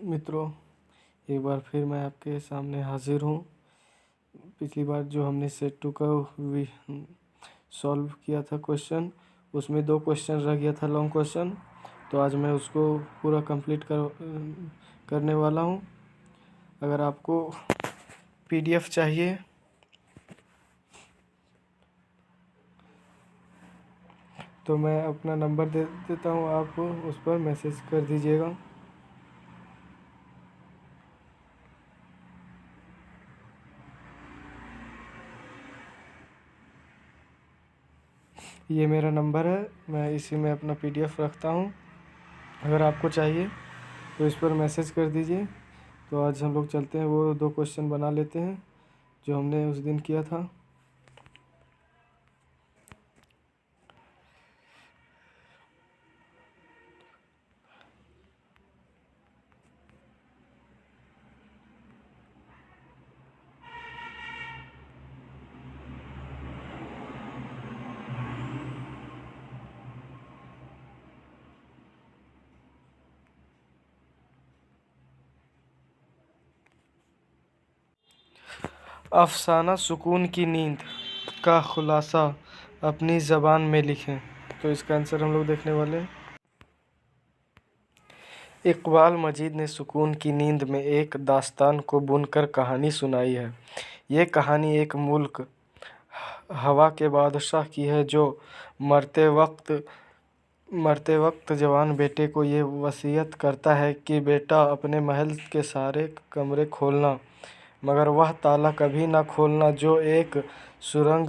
मित्रों, एक बार फिर मैं आपके सामने हाजिर हूँ। पिछली बार जो हमने सेट टू का सॉल्व किया था क्वेश्चन, उसमें 2 क्वेश्चन रह गया था लॉन्ग क्वेश्चन, तो आज मैं उसको पूरा कंप्लीट करने वाला हूँ। अगर आपको पीडीएफ चाहिए तो मैं अपना नंबर दे देता हूँ, आप उस पर मैसेज कर दीजिएगा। ये मेरा नंबर है, मैं इसी में अपना पीडीएफ रखता हूँ। अगर आपको चाहिए तो इस पर मैसेज कर दीजिए। तो आज हम लोग चलते हैं, वो 2 क्वेश्चन बना लेते हैं जो हमने उस दिन किया था। अफसाना सुकून की नींद का खुलासा अपनी ज़बान में लिखें। तो इसका आंसर हम लोग देखने वाले हैं। इकबाल मजीद ने सुकून की नींद में एक दास्तान को बुनकर कहानी सुनाई है। ये कहानी एक मुल्क हवा के बादशाह की है जो मरते वक्त जवान बेटे को ये वसीयत करता है कि बेटा अपने महल के सारे कमरे खोलना, मगर वह ताला कभी ना खोलना जो एक सुरंग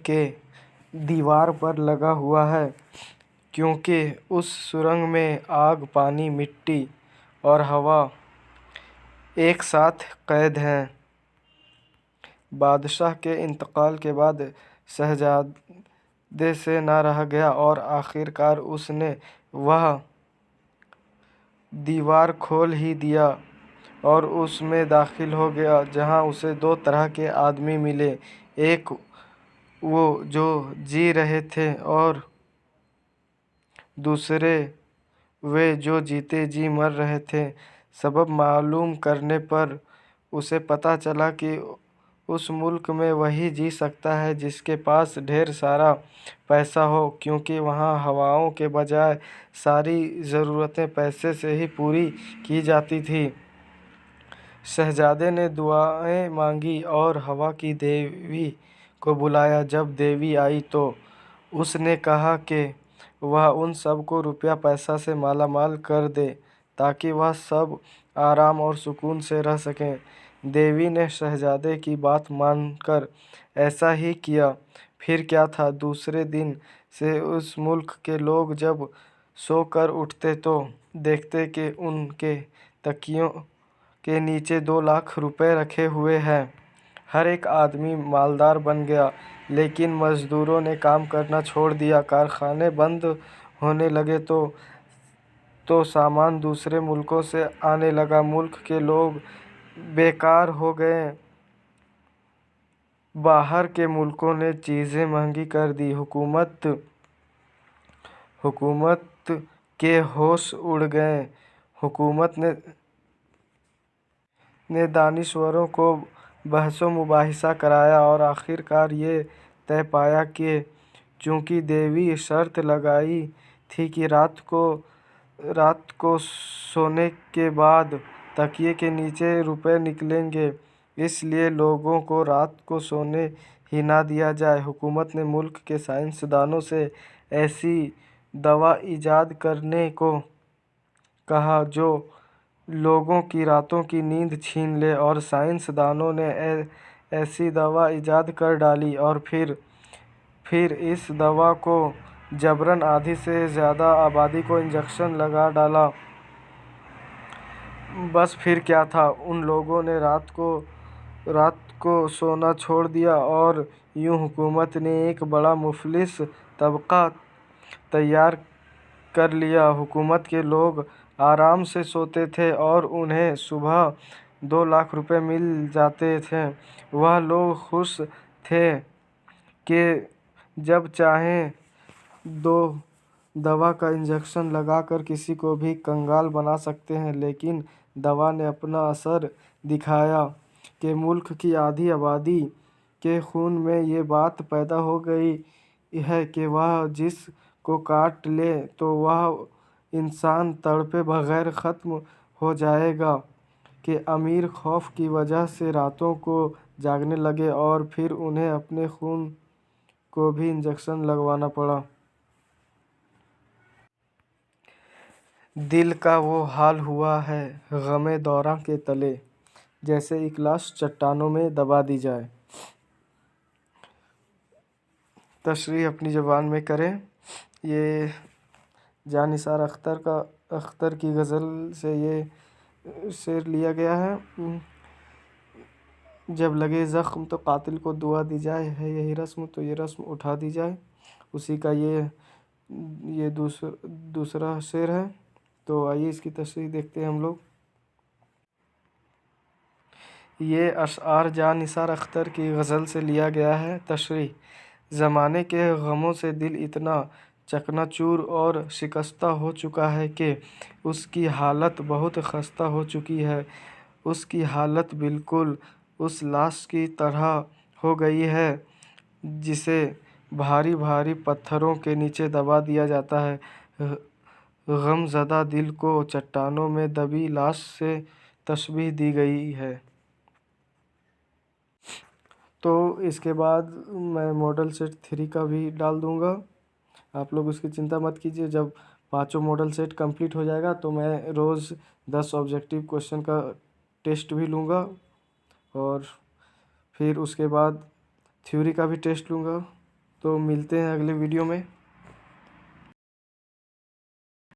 के दीवार पर लगा हुआ है, क्योंकि उस सुरंग में आग, पानी, मिट्टी और हवा एक साथ कैद हैं। बादशाह के इंतकाल के बाद शहजादे से ना रहा गया और आखिरकार उसने वह दीवार खोल ही दिया और उसमें दाखिल हो गया, जहां उसे 2 तरह के आदमी मिले। एक वो जो जी रहे थे और दूसरे वे जो जीते जी मर रहे थे। सबब मालूम करने पर उसे पता चला कि उस मुल्क में वही जी सकता है जिसके पास ढेर सारा पैसा हो, क्योंकि वहाँ हवाओं के बजाय सारी ज़रूरतें पैसे से ही पूरी की जाती थी। शहजादे ने दुआएं मांगी और हवा की देवी को बुलाया। जब देवी आई तो उसने कहा कि वह उन सब को रुपया पैसा से मालामाल कर दे ताकि वह सब आराम और सुकून से रह सकें। देवी ने शहजादे की बात मानकर ऐसा ही किया। फिर क्या था, दूसरे दिन से उस मुल्क के लोग जब सो कर उठते तो देखते कि उनके तकियों के नीचे 2 लाख रुपए रखे हुए हैं। हर एक आदमी मालदार बन गया, लेकिन मजदूरों ने काम करना छोड़ दिया। कारखाने बंद होने लगे तो सामान दूसरे मुल्कों से आने लगा। मुल्क के लोग बेकार हो गए। बाहर के मुल्कों ने चीज़ें महंगी कर दी। हुकूमत के होश उड़ गए। हुकूमत ने दानिश्वरों को बहसो मुबाहिसा कराया और आखिरकार ये तय पाया कि चूँकि देवी शर्त लगाई थी कि रात को सोने के बाद तकिए के नीचे रुपए निकलेंगे, इसलिए लोगों को रात को सोने ही ना दिया जाए। हुकूमत ने मुल्क के साइंसदानों से ऐसी दवा इजाद करने को कहा जो लोगों की रातों की नींद छीन ले, और साइंसदानों ने ऐसी दवा इजाद कर डाली और फिर इस दवा को जबरन आधी से ज़्यादा आबादी को इंजेक्शन लगा डाला। बस फिर क्या था, उन लोगों ने रात को सोना छोड़ दिया और यूं हुकूमत ने एक बड़ा मुफलिस तबका तैयार कर लिया। हुकूमत के लोग आराम से सोते थे और उन्हें सुबह 2 लाख रुपए मिल जाते थे। वह लोग खुश थे कि जब चाहें दवा का इंजेक्शन लगाकर किसी को भी कंगाल बना सकते हैं, लेकिन दवा ने अपना असर दिखाया कि मुल्क की आधी आबादी के खून में ये बात पैदा हो गई है कि वह जिस को काट ले तो वह इंसान तड़पे बगैर ख़त्म हो जाएगा, कि अमीर खौफ की वजह से रातों को जागने लगे और फिर उन्हें अपने खून को भी इंजेक्शन लगवाना पड़ा। दिल का वो हाल हुआ है गमे दौरा के तले, जैसे एक लाश चट्टानों में दबा दी जाए। तशरीह अपनी ज़बान में करें। ये जानिसार अख्तर की गज़ल से ये शेर लिया गया है। जब लगे ज़ख्म तो कातिल को दुआ दी जाए, है यही रस्म तो ये रस्म उठा दी जाए। उसी का ये दूसरा शेर है। तो आइए इसकी तशरीह देखते हैं हम लोग। ये अशआर जानिसार अख्तर की गज़ल से लिया गया है। तशरीह: ज़माने के गमों से दिल इतना चकनाचूर और शिकस्ता हो चुका है कि उसकी हालत बहुत खस्ता हो चुकी है। उसकी हालत बिल्कुल उस लाश की तरह हो गई है जिसे भारी भारी पत्थरों के नीचे दबा दिया जाता है। गमज़दा दिल को चट्टानों में दबी लाश से तशबीह दी गई है। तो इसके बाद मैं मॉडल सेट 3 का भी डाल दूँगा। आप लोग उसकी चिंता मत कीजिए। जब 5 मॉडल सेट कंप्लीट हो जाएगा तो मैं रोज़ 10 ऑब्जेक्टिव क्वेश्चन का टेस्ट भी लूँगा और फिर उसके बाद थ्योरी का भी टेस्ट लूँगा। तो मिलते हैं अगले वीडियो में।